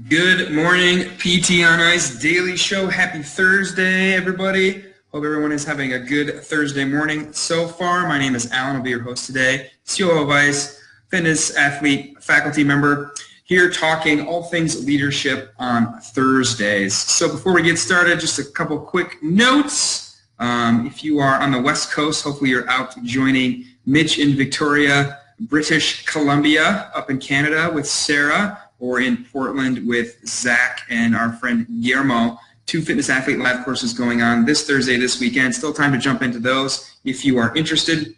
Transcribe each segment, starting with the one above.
Good morning, PT on Ice Daily Show. Happy Thursday, everybody. Hope everyone is having a good Thursday morning so far. My name is Alan. I'll be your host today. CEO of Ice, fitness athlete, faculty member, here talking all things leadership on Thursdays. So before we get started, just a couple quick notes. If you are on the West Coast, hopefully you're out joining Mitch in Victoria, British Columbia, up in Canada with Sarah, or in Portland with Zach and our friend Guillermo. 2 Fitness Athlete Live courses going on this Thursday, this weekend. Still time to jump into those if you are interested.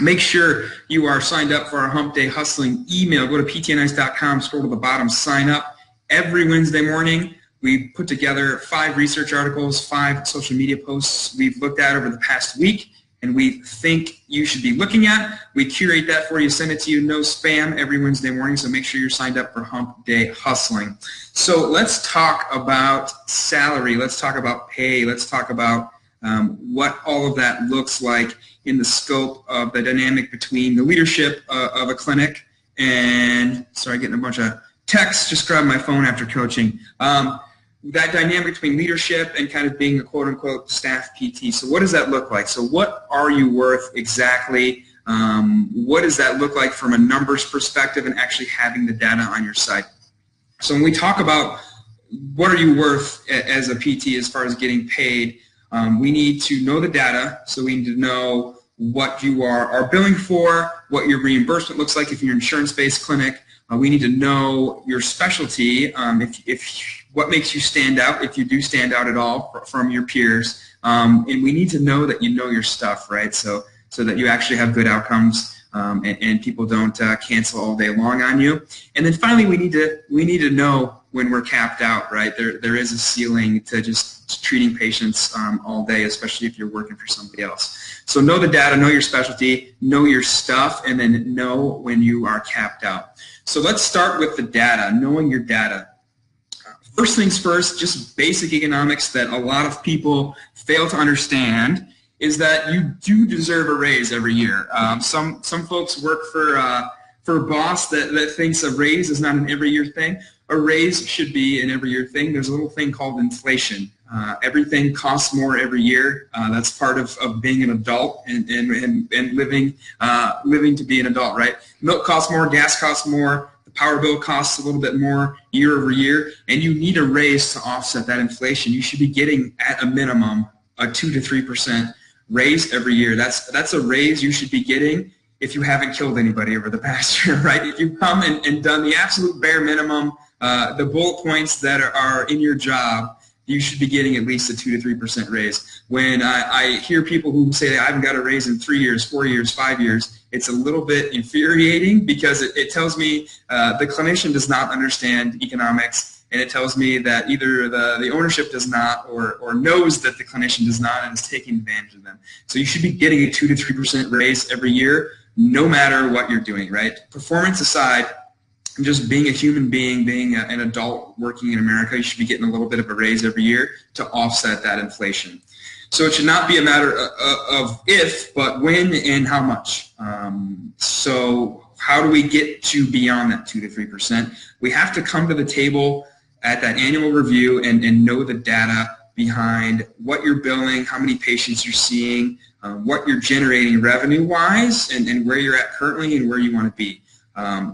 Make sure you are signed up for our Hump Day Hustling email. Go to ptnice.com, scroll to the bottom, sign up. Every Wednesday morning, we put together 5 research articles, 5 social media posts we've looked at over the past week, and we think you should be looking at. We curate that for you, send it to you, no spam, every Wednesday morning, so make sure you're signed up for Hump Day Hustling. So let's talk about salary, let's talk about pay, let's talk about what all of that looks like in the scope of the dynamic between the leadership of a clinic and, sorry, getting a bunch of texts, just grabbed my phone after coaching. That dynamic between leadership and kind of being a quote-unquote staff PT. So what does that look like? So what are you worth exactly? What does that look like from a numbers perspective and actually having the data on your side? So when we talk about what are you worth as a PT as far as getting paid, we need to know the data. So we need to know what you are billing for, what your reimbursement looks like if you're an insurance-based clinic. We need to know your specialty, what makes you stand out, if you do stand out at all from your peers. And we need to know that you know your stuff, right? So that you actually have good outcomes and people don't cancel all day long on you. And then finally, we need to know when we're capped out, right? There is a ceiling to just treating patients all day, especially if you're working for somebody else. So know the data, know your specialty, know your stuff, and then know when you are capped out. So let's start with the data, knowing your data. First things first, just basic economics that a lot of people fail to understand is that you do deserve a raise every year. Some folks work for a boss that thinks a raise is not an every year thing. A raise should be an every year thing. There's a little thing called inflation. Everything costs more every year. That's part of being an adult and living to be an adult, right? Milk costs more, gas costs more, the power bill costs a little bit more year over year, and you need a raise to offset that inflation. You should be getting, at a minimum, a 2 to 3% raise every year. That's a raise you should be getting if you haven't killed anybody over the past year, right? If you've come and done the absolute bare minimum, the bullet points that are in your job, you should be getting at least a 2 to 3% raise. When I hear people who say I haven't got a raise in 3 years, 4 years, 5 years, it's a little bit infuriating because it tells me the clinician does not understand economics, and it tells me that either the ownership does not or knows that the clinician does not and is taking advantage of them. So you should be getting a 2 to 3% raise every year, no matter what you're doing, right? Performance aside, just being a human being, being an adult working in America, you should be getting a little bit of a raise every year to offset that inflation. So it should not be a matter of if, but when and how much. So how do we get to beyond that 2 to 3%? We have to come to the table at that annual review and know the data behind what you're billing, how many patients you're seeing, what you're generating revenue-wise, and where you're at currently and where you want to be.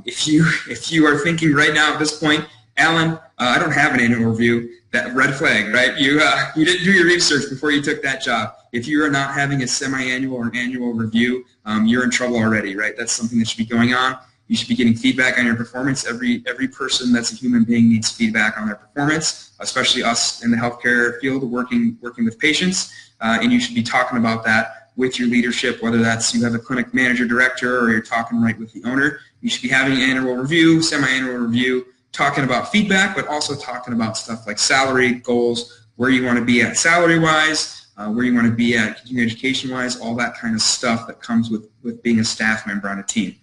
If you are thinking right now at this point, Alan, I don't have an annual review, that red flag, right? You didn't do your research before you took that job. If you are not having a semi-annual or annual review, you're in trouble already, right? That's something that should be going on. You should be getting feedback on your performance. Every person that's a human being needs feedback on their performance, especially us in the healthcare field working with patients, and you should be talking about that with your leadership, whether that's you have a clinic manager, director, or you're talking right with the owner. You should be having an annual review, semi-annual review, talking about feedback, but also talking about stuff like salary, goals, where you want to be at salary-wise, where you want to be at continuing education-wise, all that kind of stuff that comes with being a staff member on a team.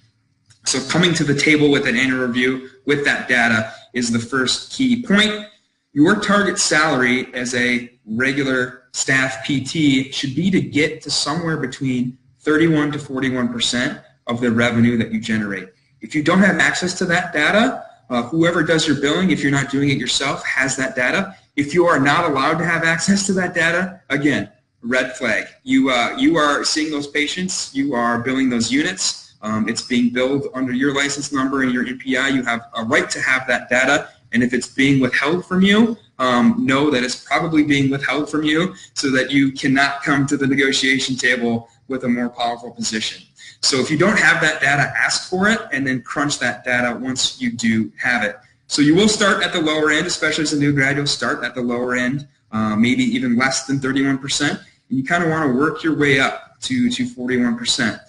So coming to the table with an annual review with that data is the first key point. Your target salary as a regular staff PT should be to get to somewhere between 31 to 41% of the revenue that you generate. If you don't have access to that data, Whoever does your billing, if you're not doing it yourself, has that data. If you are not allowed to have access to that data, again, red flag. You are seeing those patients. You are billing those units. It's being billed under your license number and your NPI. You have a right to have that data. And if it's being withheld from you, know that it's probably being withheld from you so that you cannot come to the negotiation table with a more powerful position. So if you don't have that data, ask for it and then crunch that data once you do have it. So you will start at the lower end, especially as a new grad, you'll start at the lower end, maybe even less than 31%, and you kind of want to work your way up to 41%.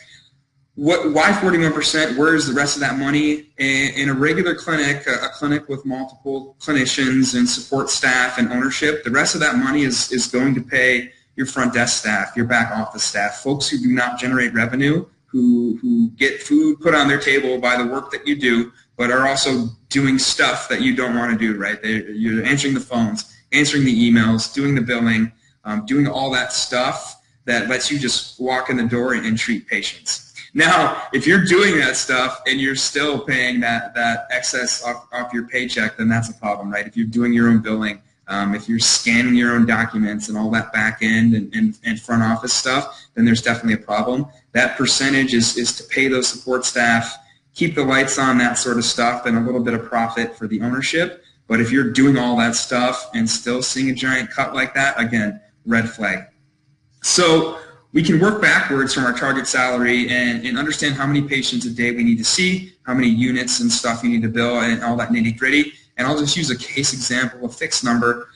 Why 41%? Where is the rest of that money? In a regular clinic, a clinic with multiple clinicians and support staff and ownership, the rest of that money is going to pay your front desk staff, your back office staff, folks who do not generate revenue, who get food put on their table by the work that you do, but are also doing stuff that you don't want to do, right? You're answering the phones, answering the emails, doing the billing, doing all that stuff that lets you just walk in the door and treat patients. Now, if you're doing that stuff and you're still paying that excess off your paycheck, then that's a problem, right? If you're doing your own billing, if you're scanning your own documents and all that back end and front office stuff, then there's definitely a problem. That percentage is to pay those support staff, keep the lights on, that sort of stuff, and a little bit of profit for the ownership. But if you're doing all that stuff and still seeing a giant cut like that, again, red flag. So we can work backwards from our target salary and understand how many patients a day we need to see, how many units and stuff you need to bill, and all that nitty-gritty. And I'll just use a case example, a fixed number.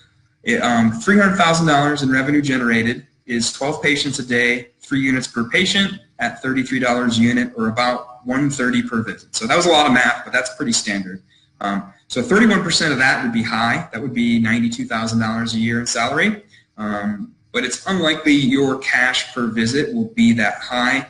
$300,000 in revenue generated is 12 patients a day, 3 units per patient at $33 a unit, or about $130 per visit. So that was a lot of math, but that's pretty standard. So 31% of that would be high. That would be $92,000 a year in salary. But it's unlikely your cash per visit will be that high.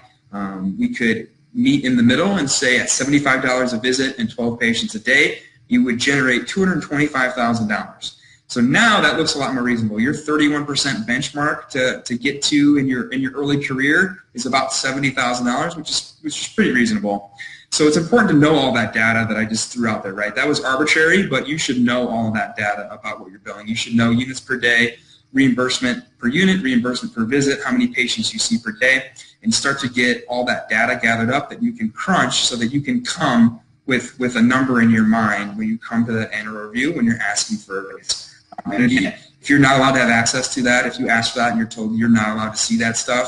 We could meet in the middle and say at $75 a visit and 12 patients a day, you would generate $225,000. So now that looks a lot more reasonable. Your 31% benchmark to get to in your early career is about $70,000, which is pretty reasonable. So it's important to know all that data that I just threw out there, right? That was arbitrary, but you should know all of that data about what you're billing. You should know units per day, reimbursement per unit, reimbursement per visit, how many patients you see per day, and start to get all that data gathered up that you can crunch so that you can come with a number in your mind when you come to the annual review when you're asking for a raise. And again, if you're not allowed to have access to that, if you ask for that and you're told you're not allowed to see that stuff,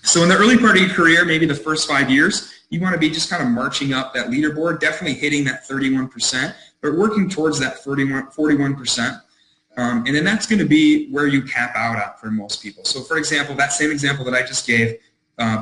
so in the early part of your career, maybe the first 5 years, you want to be just kind of marching up that leaderboard, definitely hitting that 31%, but working towards that 41%. And then that's going to be where you cap out at for most people. So for example, that same example that I just gave,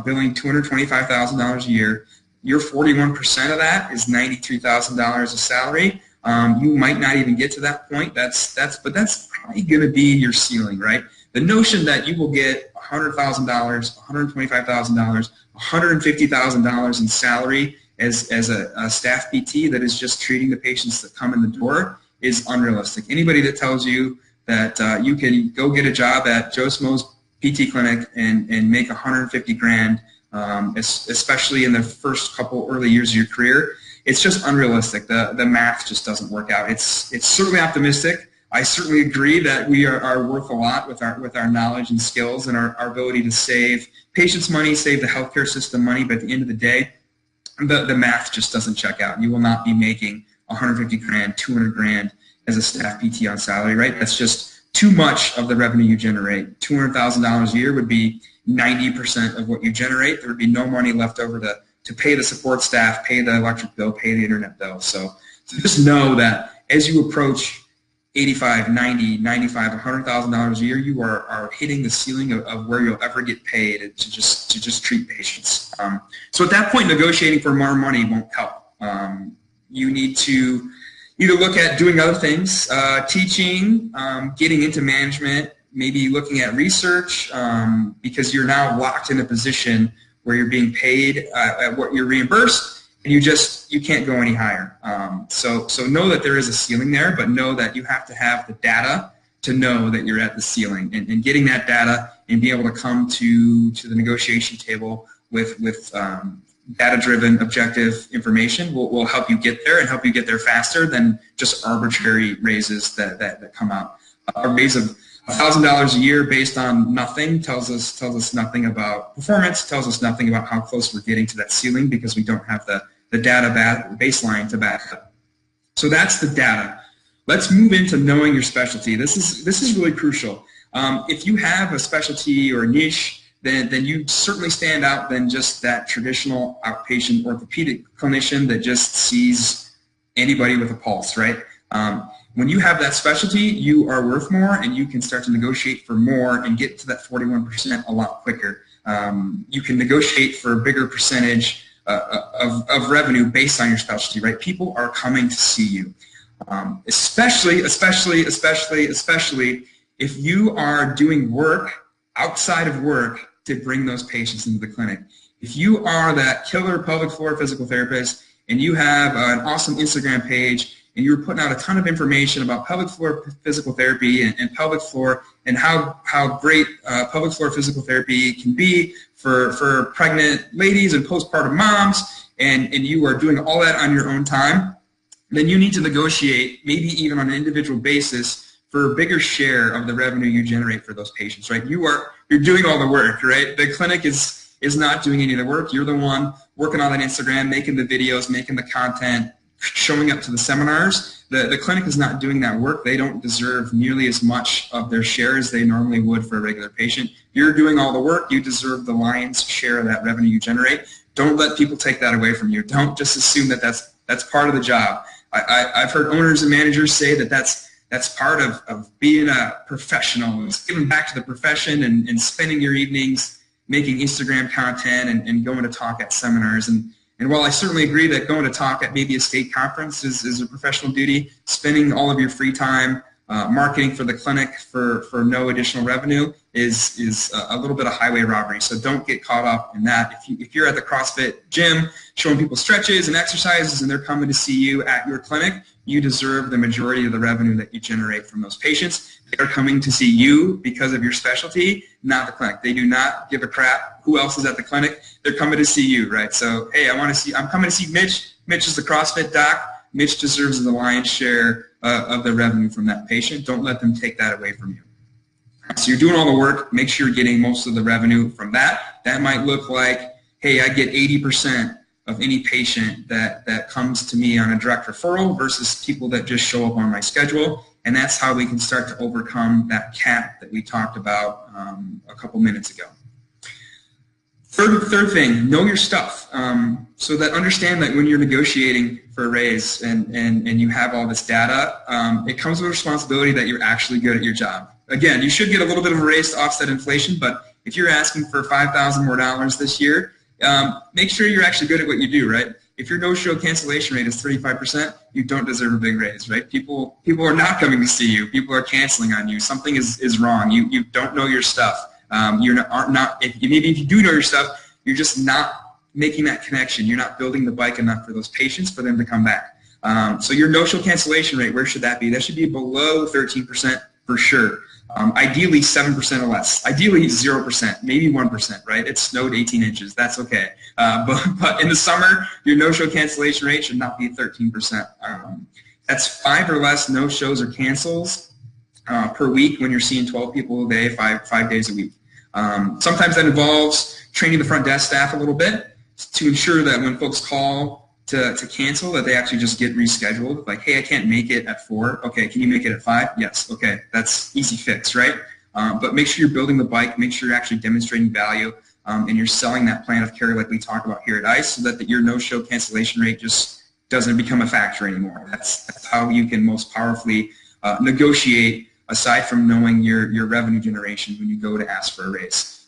billing $225,000 a year, your 41% of that is $93,000 of salary. You might not even get to that point. But that's probably going to be your ceiling, right? The notion that you will get $100,000, $125,000, $150,000 in salary as a staff PT that is just treating the patients that come in the door is unrealistic. Anybody that tells you that you can go get a job at Joe Schmo's PT clinic and make $150,000, especially in the first couple early years of your career, it's just unrealistic. The math just doesn't work out. It's certainly optimistic. I certainly agree that we are worth a lot with our knowledge and skills and our ability to save patients money, save the healthcare system money, but at the end of the day, the math just doesn't check out. You will not be making $150,000, $200,000 as a staff PT on salary, right? That's just too much of the revenue you generate. $200,000 a year would be 90% of what you generate. There would be no money left over to pay the support staff, pay the electric bill, pay the internet bill. So just know that as you approach $85,000, $90,000, $95,000, $100,000 a year, you are hitting the ceiling of where you'll ever get paid to just treat patients. So at that point, negotiating for more money won't help. You need to either look at doing other things, teaching, getting into management, maybe looking at research, because you're now locked in a position where you're being paid at what you're reimbursed, and you can't go any higher. So know that there is a ceiling there, but know that you have to have the data to know that you're at the ceiling, and getting that data and be able to come to the negotiation table with data-driven, objective information will help you get there and help you get there faster than just arbitrary raises that come out. A raise of $1,000 a year based on nothing tells us nothing about performance, tells us nothing about how close we're getting to that ceiling because we don't have the data baseline to back up. So that's the data. Let's move into knowing your specialty. This is really crucial. If you have a specialty or a niche, then you certainly stand out than just that traditional outpatient orthopedic clinician that just sees anybody with a pulse, right? When you have that specialty, you are worth more, and you can start to negotiate for more and get to that 41% a lot quicker. You can negotiate for a bigger percentage of revenue based on your specialty, right? People are coming to see you, especially if you are doing work outside of work to bring those patients into the clinic. If you are that killer pelvic floor physical therapist and you have an awesome Instagram page and you're putting out a ton of information about pelvic floor physical therapy and pelvic floor and how great pelvic floor physical therapy can be for pregnant ladies and postpartum moms, and you are doing all that on your own time, then you need to negotiate, maybe even on an individual basis, for a bigger share of the revenue you generate for those patients, right? You're doing all the work, right? The clinic is not doing any of the work. You're the one working on that Instagram, making the videos, making the content, showing up to the seminars. The clinic is not doing that work. They don't deserve nearly as much of their share as they normally would for a regular patient. You're doing all the work. You deserve the lion's share of that revenue you generate. Don't let people take that away from you. Don't just assume that that's part of the job. I've heard owners and managers say that's part of being a professional. It's giving back to the profession and spending your evenings making Instagram content and going to talk at seminars. And while I certainly agree that going to talk at maybe a state conference is a professional duty, spending all of your free time marketing for the clinic for no additional revenue is a little bit of highway robbery. So don't get caught up in that. If you're at the CrossFit gym showing people stretches and exercises and they're coming to see you at your clinic, you deserve the majority of the revenue that you generate from those patients. They're coming to see you because of your specialty, not the clinic. They do not give a crap who else is at the clinic. They're coming to see you, right? So, hey, I'm coming to see Mitch. Mitch is the CrossFit doc. Mitch deserves the lion's share of the revenue from that patient. Don't let them take that away from you. So you're doing all the work. Make sure you're getting most of the revenue from that. That might look like, hey, I get 80% of any patient that comes to me on a direct referral versus people that just show up on my schedule. And that's how we can start to overcome that cap that we talked about a couple minutes ago. Third thing, know your stuff. So that understand that when you're negotiating for a raise and you have all this data, it comes with a responsibility that you're actually good at your job. Again, you should get a little bit of a raise to offset inflation, but if you're asking for $5,000 more this year, make sure you're actually good at what you do, right? If your no-show cancellation rate is 35%, you don't deserve a big raise, right? People are not coming to see you. People are canceling on you. Something is wrong. You don't know your stuff. Maybe if you do know your stuff, you're just not making that connection. You're not building the bike enough for those patients for them to come back. So your no-show cancellation rate, where should that be? That should be below 13% for sure. Ideally 7% or less. Ideally 0%, maybe 1%, right? It snowed 18 inches. That's okay. But in the summer, your no-show cancellation rate should not be 13%. That's 5 or less no-shows or cancels per week when you're seeing 12 people a day, five days a week. Sometimes that involves training the front desk staff a little bit to ensure that when folks call to cancel, that they actually just get rescheduled. Like, hey, I can't make it at 4. Okay, can you make it at 5? Yes. Okay, that's easy fix, right? But make sure you're building the bike. Make sure you're actually demonstrating value, and you're selling that plan of care like we talk about here at ICE, so that your no-show cancellation rate just doesn't become a factor anymore. That's how you can most powerfully negotiate, aside from knowing your revenue generation when you go to ask for a raise.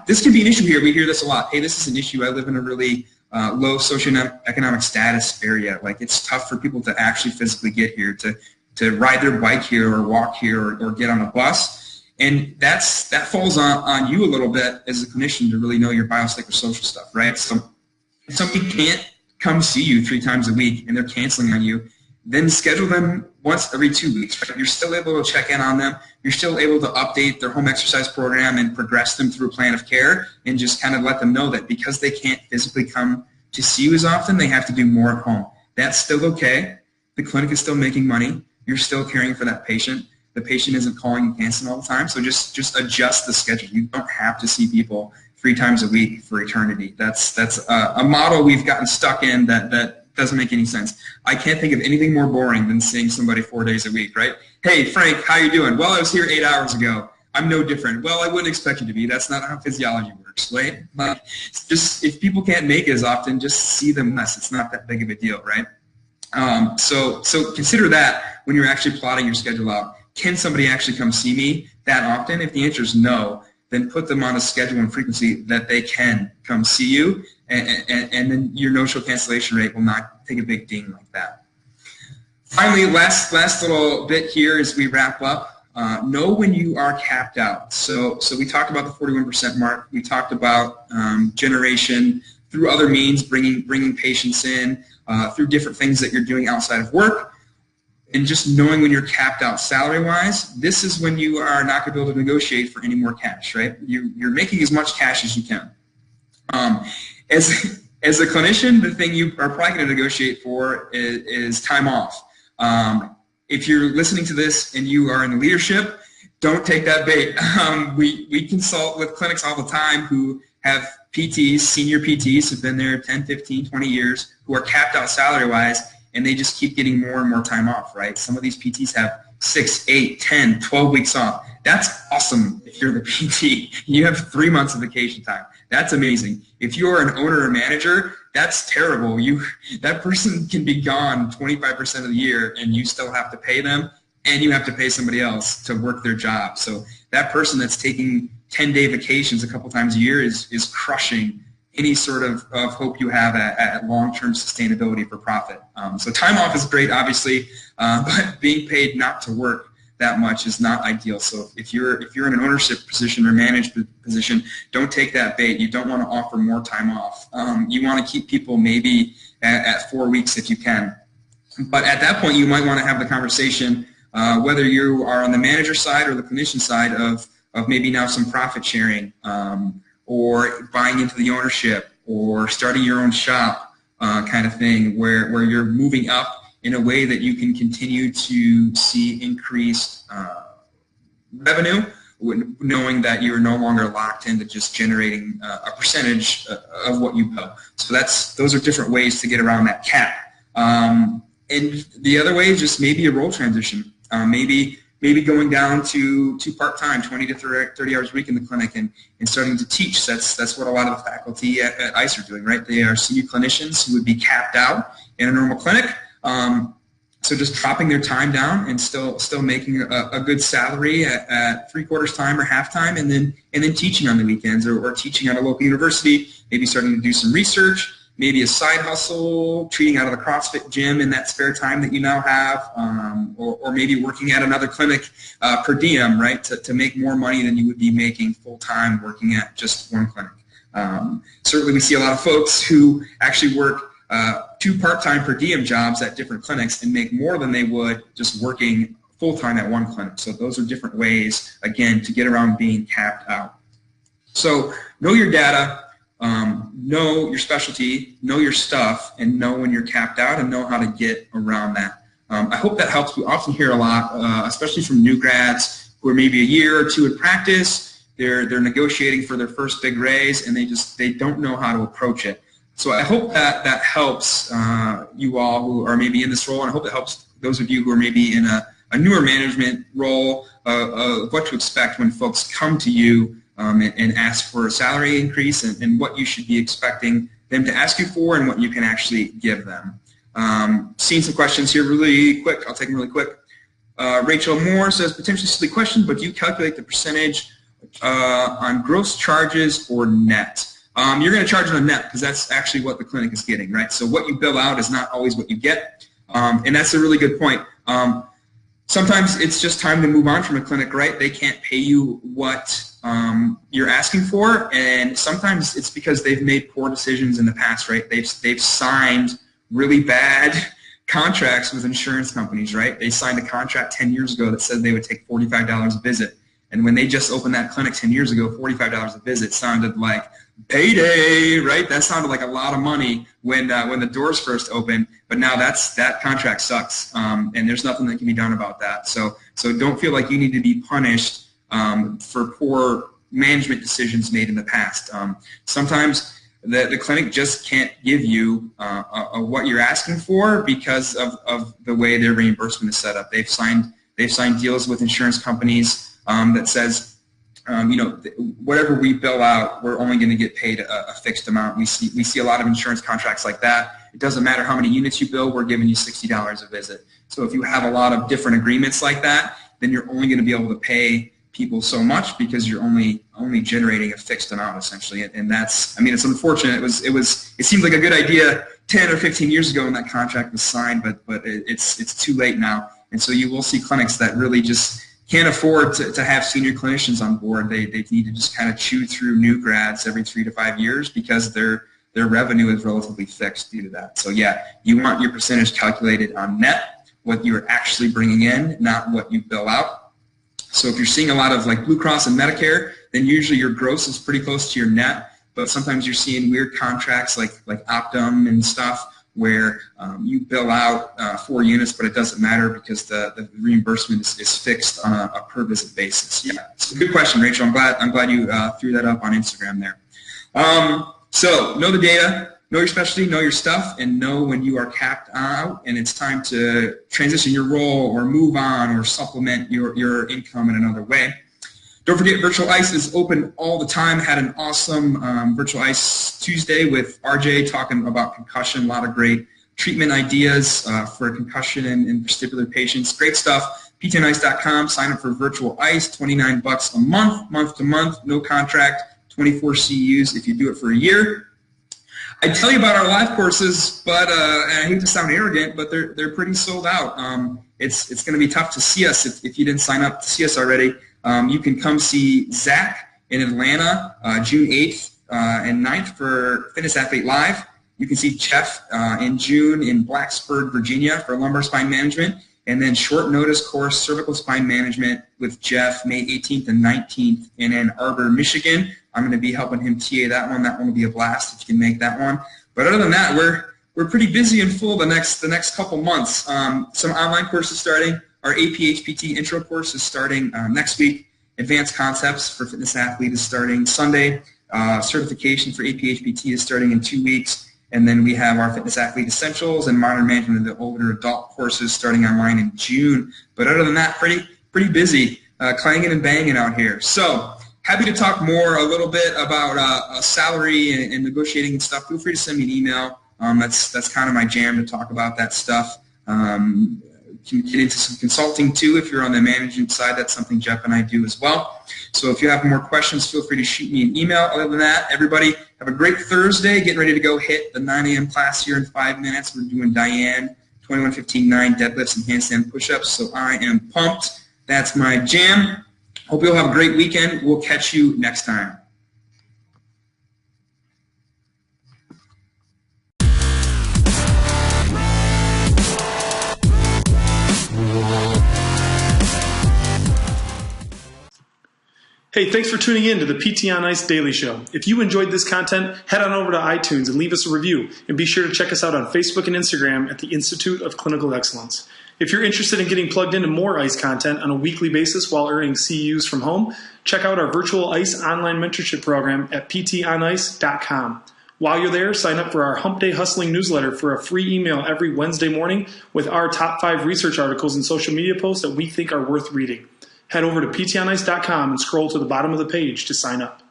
This can be an issue here. We hear this a lot. Hey, this is an issue. I live in a really low socioeconomic status area. Like, it's tough for people to actually physically get here, to ride their bike here or walk here or get on a bus. And that falls on you a little bit as a clinician to really know your biopsychosocial stuff, right? So if somebody can't come see you 3 times a week and they're canceling on you, then schedule them once every 2 weeks. Right? You're still able to check in on them. You're still able to update their home exercise program and progress them through a plan of care, and just kind of let them know that because they can't physically come to see you as often, they have to do more at home. That's still okay. The clinic is still making money. You're still caring for that patient. The patient isn't calling and canceling all the time, so just adjust the schedule. You don't have to see people 3 times a week for eternity. That's a model we've gotten stuck in that doesn't make any sense. I can't think of anything more boring than seeing somebody 4 days a week, right? Hey, Frank, how you doing? Well, I was here 8 hours ago. I'm no different. Well, I wouldn't expect you to be. That's not how physiology works, right? Like, just if people can't make it as often, just see them less. It's not that big of a deal, right? So consider that when you're actually plotting your schedule out. Can somebody actually come see me that often? If the answer is no, then put them on a schedule and frequency that they can come see you, and then your no-show cancellation rate will not take a big ding like that. Finally, last little bit here as we wrap up. Know when you are capped out. So we talked about the 41% mark. We talked about generation through other means, bringing patients in through different things that you're doing outside of work. And just knowing when you're capped out salary-wise, this is when you are not going to be able to negotiate for any more cash, right? You're making as much cash as you can. As a clinician, the thing you are probably going to negotiate for is time off. If you're listening to this and you are in leadership, don't take that bait. We consult with clinics all the time who have PTs, senior PTs who've been there 10, 15, 20 years, who are capped out salary-wise, and they just keep getting more and more time off, right? Some of these PTs have 6, 8, 10, 12 weeks off. That's awesome if you're the PT. You have 3 months of vacation time. That's amazing. If you're an owner or manager, that's terrible. That person can be gone 25% of the year, and you still have to pay them, and you have to pay somebody else to work their job. So that person that's taking 10-day vacations a couple times a year is crushing any sort of hope you have at long-term sustainability for profit. So time off is great, obviously, but being paid not to work that much is not ideal. So if you're in an ownership position or management position, don't take that bait. You don't want to offer more time off. You want to keep people maybe at 4 weeks if you can. But at that point, you might want to have the conversation, whether you are on the manager side or the clinician side, of maybe now some profit sharing, or buying into the ownership, or starting your own shop kind of thing, where you're moving up in a way that you can continue to see increased revenue, knowing that you're no longer locked into just generating a percentage of what you bill. So those are different ways to get around that cap. And the other way is just maybe a role transition. Maybe going down to part-time, 20 to 30 hours a week in the clinic, and starting to teach. That's what a lot of the faculty at ICE are doing, right? They are senior clinicians who would be capped out in a normal clinic. So just dropping their time down and still making a good salary at 3/4 time or half time, and then teaching on the weekends, or teaching at a local university, maybe starting to do some research, maybe a side hustle, treating out of the CrossFit gym in that spare time that you now have, or maybe working at another clinic per diem, right, to make more money than you would be making full-time working at just one clinic. Certainly we see a lot of folks who actually work 2 part-time per diem jobs at different clinics and make more than they would just working full-time at one clinic. So those are different ways, again, to get around being capped out. So know your data. Know your specialty, know your stuff, and know when you're capped out, and know how to get around that. I hope that helps. We often hear a lot, especially from new grads who are maybe a year or 2 in practice. They're negotiating for their first big raise, and they don't know how to approach it. So I hope that helps you all who are maybe in this role, and I hope it helps those of you who are maybe in a newer management role of what to expect when folks come to you and ask for a salary increase, and what you should be expecting them to ask you for, and what you can actually give them. Seeing some questions here really quick. I'll take them really quick. Rachel Moore says, potentially silly question, but do you calculate the percentage on gross charges or net? You're going to charge on a net, because that's actually what the clinic is getting, right? So what you bill out is not always what you get, and that's a really good point. Sometimes it's just time to move on from a clinic, right? They can't pay you what you're asking for, and sometimes it's because they've made poor decisions in the past, right? They've signed really bad contracts with insurance companies, right? They signed a contract 10 years ago that said they would take $45 a visit, And when they just opened that clinic 10 years ago, $45 a visit sounded like payday, right? That sounded like a lot of money when the doors first opened. But now that contract sucks, and there's nothing that can be done about that. So don't feel like you need to be punished for poor management decisions made in the past. Sometimes the clinic just can't give you what you're asking for because of the way their reimbursement is set up. They've signed deals with insurance companies that says, whatever we bill out, we're only going to get paid a fixed amount. We see a lot of insurance contracts like that. It doesn't matter how many units you bill, we're giving you $60 a visit. So if you have a lot of different agreements like that, then you're only going to be able to pay people so much because you're only generating a fixed amount essentially, and that's, it's unfortunate. It seemed like a good idea 10 or 15 years ago when that contract was signed, but it's too late now, and so you will see clinics that really just can't afford to have senior clinicians on board. They need to just kind of chew through new grads every 3 to 5 years because their revenue is relatively fixed due to that. So yeah, you want your percentage calculated on net, what you're actually bringing in, not what you bill out. So if you're seeing a lot of like Blue Cross and Medicare, then usually your gross is pretty close to your net, but sometimes you're seeing weird contracts like Optum and stuff where you bill out 4 units, but it doesn't matter because the reimbursement is fixed on a per visit basis. Yeah, it's a good question, Rachel. I'm glad you threw that up on Instagram there. So know the data, know your specialty, know your stuff, and know when you are capped out and it's time to transition your role or move on or supplement your income in another way. Don't forget, Virtual ICE is open all the time. Had an awesome Virtual ICE Tuesday with RJ talking about concussion. A lot of great treatment ideas for concussion and vestibular patients. Great stuff. PTonice.com. Sign up for Virtual ICE. $29 a month to month. No contract. 24 CUs if you do it for a year. I tell you about our live courses, but I hate to sound arrogant, but they're pretty sold out. It's going to be tough to see us if you didn't sign up to see us already. You can come see Zach in Atlanta June 8th and 9th for Fitness Athlete Live. You can see Jeff in June in Blacksburg, Virginia for lumbar spine management. And then short notice course, cervical spine management with Jeff, May 18th and 19th in Ann Arbor, Michigan. I'm going to be helping him TA that one. That one will be a blast if you can make that one. But other than that, we're pretty busy and full the next couple months. Some online courses starting. Our APHPT intro course is starting next week. Advanced Concepts for Fitness Athlete is starting Sunday. Certification for APHPT is starting in 2 weeks. And then we have our Fitness Athlete Essentials and Modern Management of the Older Adult courses starting online in June. But other than that, pretty busy, clanging and banging out here. So happy to talk more a little bit about salary and negotiating and stuff. Feel free to send me an email. That's kind of my jam to talk about that stuff. Can get into some consulting too if you're on the management side. That's something Jeff and I do as well. So if you have more questions, feel free to shoot me an email. Other than that, everybody have a great Thursday. Getting ready to go hit the 9 a.m. class here in 5 minutes. We're doing Diane 21-15-9 deadlifts and handstand push-ups. So I am pumped. That's my jam. Hope you'll have a great weekend. We'll catch you next time. Hey, thanks for tuning in to the PT on Ice Daily Show. If you enjoyed this content, head on over to iTunes and leave us a review. And be sure to check us out on Facebook and Instagram at the Institute of Clinical Excellence. If you're interested in getting plugged into more ICE content on a weekly basis while earning CEUs from home, check out our Virtual ICE online mentorship program at ptonice.com. While you're there, sign up for our Hump Day Hustling newsletter for a free email every Wednesday morning with our top 5 research articles and social media posts that we think are worth reading. Head over to ptonice.com and scroll to the bottom of the page to sign up.